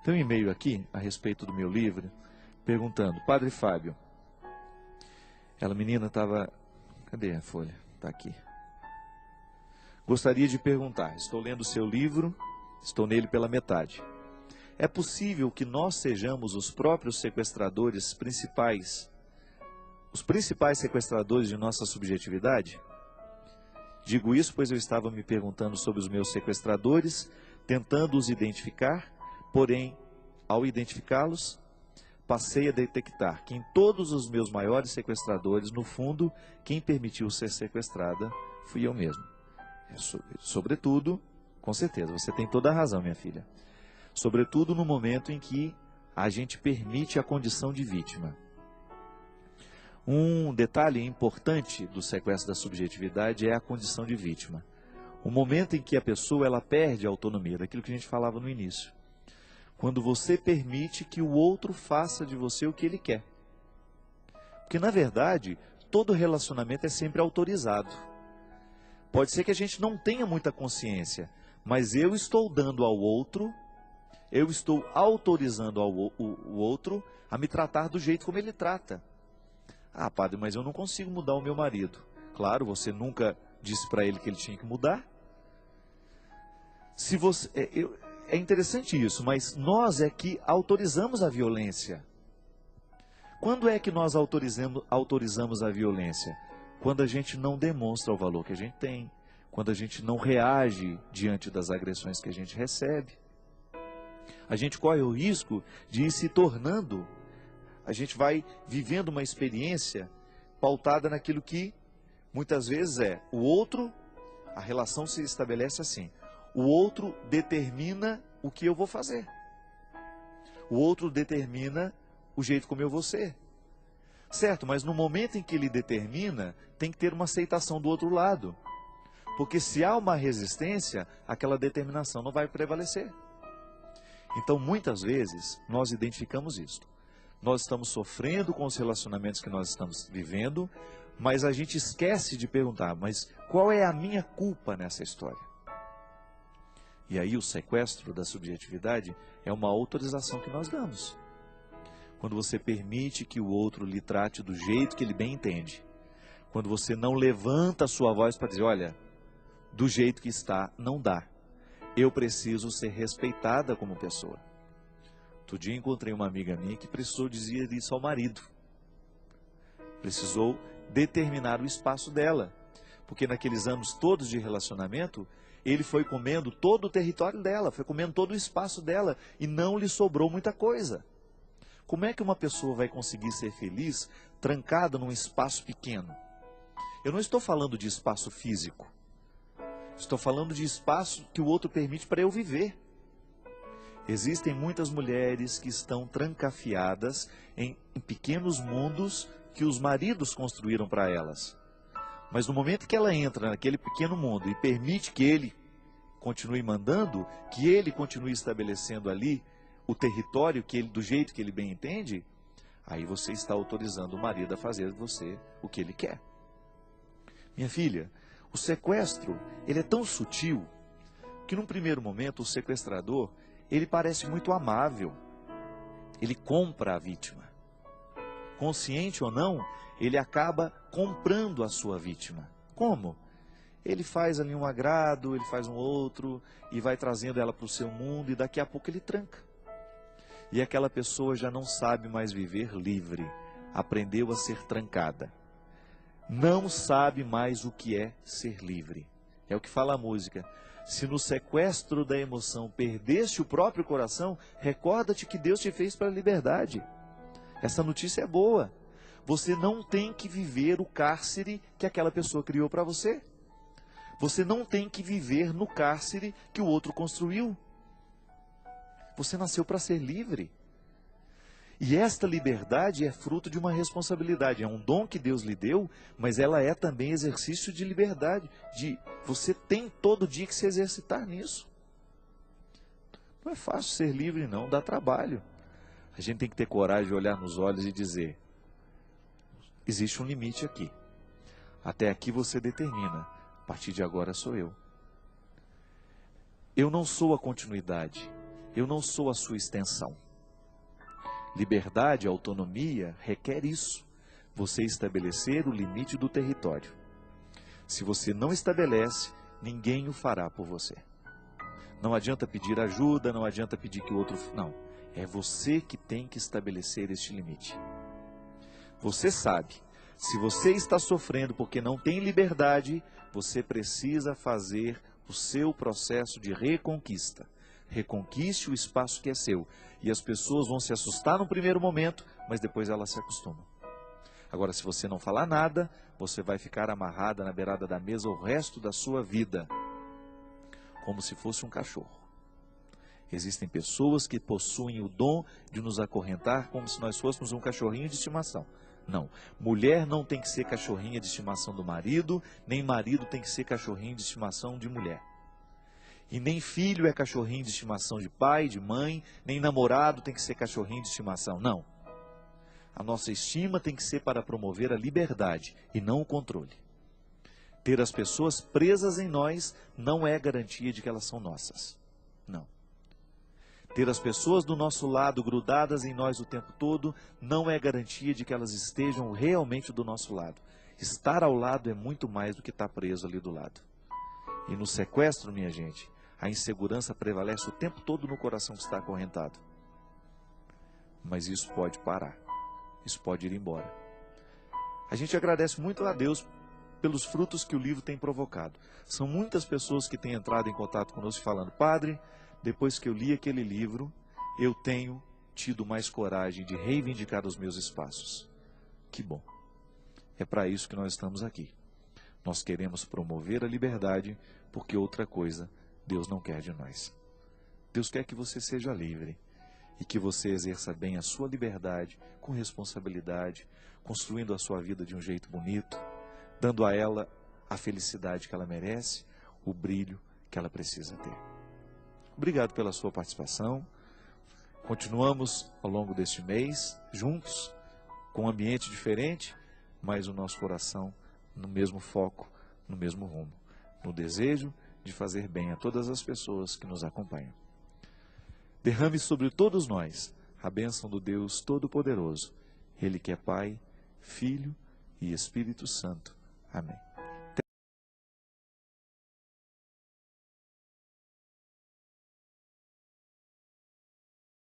Tem um e-mail aqui a respeito do meu livro, perguntando: Padre Fábio, aquela menina estava... Cadê a folha? Está aqui. Gostaria de perguntar, estou lendo o seu livro, estou nele pela metade. É possível que nós sejamos os próprios sequestradores principais, os principais sequestradores de nossa subjetividade? Digo isso pois eu estava me perguntando sobre os meus sequestradores, tentando os identificar, porém, ao identificá-los, passei a detectar que em todos os meus maiores sequestradores, no fundo, quem permitiu ser sequestrada fui eu mesmo. Sobretudo, com certeza, você tem toda a razão, minha filha. Sobretudo no momento em que a gente permite a condição de vítima. Um detalhe importante do sequestro da subjetividade é a condição de vítima. O momento em que a pessoa ela perde a autonomia, daquilo que a gente falava no início. Quando você permite que o outro faça de você o que ele quer. Porque, na verdade, todo relacionamento é sempre autorizado. Pode ser que a gente não tenha muita consciência, mas eu estou dando ao outro, eu estou autorizando o outro a me tratar do jeito como ele trata. Ah, padre, mas eu não consigo mudar o meu marido. Claro, você nunca disse para ele que ele tinha que mudar. Se você, é interessante isso, mas nós é que autorizamos a violência. Quando é que nós autorizamos a violência? Quando a gente não demonstra o valor que a gente tem, quando a gente não reage diante das agressões que a gente recebe. A gente corre o risco de ir se tornando, a gente vai vivendo uma experiência pautada naquilo que muitas vezes é o outro, a relação se estabelece assim, o outro determina o que eu vou fazer, o outro determina o jeito como eu vou ser. Certo, mas no momento em que ele determina, tem que ter uma aceitação do outro lado. Porque se há uma resistência, aquela determinação não vai prevalecer. Então, muitas vezes, nós identificamos isso. Nós estamos sofrendo com os relacionamentos que nós estamos vivendo, mas a gente esquece de perguntar, mas qual é a minha culpa nessa história? E aí o sequestro da subjetividade é uma autorização que nós damos. Quando você permite que o outro lhe trate do jeito que ele bem entende. Quando você não levanta a sua voz para dizer, olha, do jeito que está, não dá. Eu preciso ser respeitada como pessoa. Outro dia encontrei uma amiga minha que precisou dizer isso ao marido. Precisou determinar o espaço dela. Porque naqueles anos todos de relacionamento, ele foi comendo todo o território dela, foi comendo todo o espaço dela e não lhe sobrou muita coisa. Como é que uma pessoa vai conseguir ser feliz trancada num espaço pequeno? Eu não estou falando de espaço físico. Estou falando de espaço que o outro permite para eu viver. Existem muitas mulheres que estão trancafiadas em pequenos mundos que os maridos construíram para elas. Mas no momento que ela entra naquele pequeno mundo e permite que ele continue mandando, que ele continue estabelecendo ali o território que ele, do jeito que ele bem entende, aí você está autorizando o marido a fazer de você o que ele quer. Minha filha, o sequestro, ele é tão sutil que num primeiro momento o sequestrador, ele parece muito amável. Ele compra a vítima. Consciente ou não, ele acaba comprando a sua vítima. Como? Ele faz ali um agrado, ele faz um outro e vai trazendo ela para o seu mundo e daqui a pouco ele tranca. E aquela pessoa já não sabe mais viver livre, aprendeu a ser trancada. Não sabe mais o que é ser livre. É o que fala a música. Se no sequestro da emoção perdeste o próprio coração, recorda-te que Deus te fez para a liberdade. Essa notícia é boa. Você não tem que viver o cárcere que aquela pessoa criou para você. Você não tem que viver no cárcere que o outro construiu. Você nasceu para ser livre. E esta liberdade é fruto de uma responsabilidade. É um dom que Deus lhe deu, mas ela é também exercício de liberdade. Você tem todo dia que se exercitar nisso. Não é fácil ser livre não, dá trabalho. A gente tem que ter coragem de olhar nos olhos e dizer, existe um limite aqui. Até aqui você determina, a partir de agora sou eu. Eu não sou a continuidade. Eu não sou a sua extensão. Liberdade, autonomia, requer isso. Você estabelecer o limite do território. Se você não estabelece, ninguém o fará por você. Não adianta pedir ajuda, não adianta pedir que o outro... Não, é você que tem que estabelecer este limite. Você sabe, se você está sofrendo porque não tem liberdade, você precisa fazer o seu processo de reconquista. Reconquiste o espaço que é seu. E as pessoas vão se assustar no primeiro momento, mas depois elas se acostumam. Agora, se você não falar nada, você vai ficar amarrada na beirada da mesa o resto da sua vida, como se fosse um cachorro. Existem pessoas que possuem o dom de nos acorrentar como se nós fôssemos um cachorrinho de estimação. Não, mulher não tem que ser cachorrinha de estimação do marido, nem marido tem que ser cachorrinho de estimação de mulher. E nem filho é cachorrinho de estimação de pai, de mãe, nem namorado tem que ser cachorrinho de estimação, não. A nossa estima tem que ser para promover a liberdade e não o controle. Ter as pessoas presas em nós não é garantia de que elas são nossas, não. Ter as pessoas do nosso lado grudadas em nós o tempo todo não é garantia de que elas estejam realmente do nosso lado. Estar ao lado é muito mais do que estar preso ali do lado. E no sequestro, minha gente, a insegurança prevalece o tempo todo no coração que está acorrentado. Mas isso pode parar. Isso pode ir embora. A gente agradece muito a Deus pelos frutos que o livro tem provocado. São muitas pessoas que têm entrado em contato conosco falando: Padre, depois que eu li aquele livro, eu tenho tido mais coragem de reivindicar os meus espaços. Que bom. É para isso que nós estamos aqui. Nós queremos promover a liberdade, porque outra coisa Deus não quer de nós. Deus quer que você seja livre e que você exerça bem a sua liberdade, com responsabilidade, construindo a sua vida de um jeito bonito, dando a ela a felicidade que ela merece, o brilho que ela precisa ter. Obrigado pela sua participação. Continuamos ao longo deste mês, juntos, com um ambiente diferente, mas o nosso coração no mesmo foco, no mesmo rumo, no desejo de fazer bem a todas as pessoas que nos acompanham. Derrame sobre todos nós a bênção do Deus Todo-Poderoso, Ele que é Pai, Filho e Espírito Santo. Amém.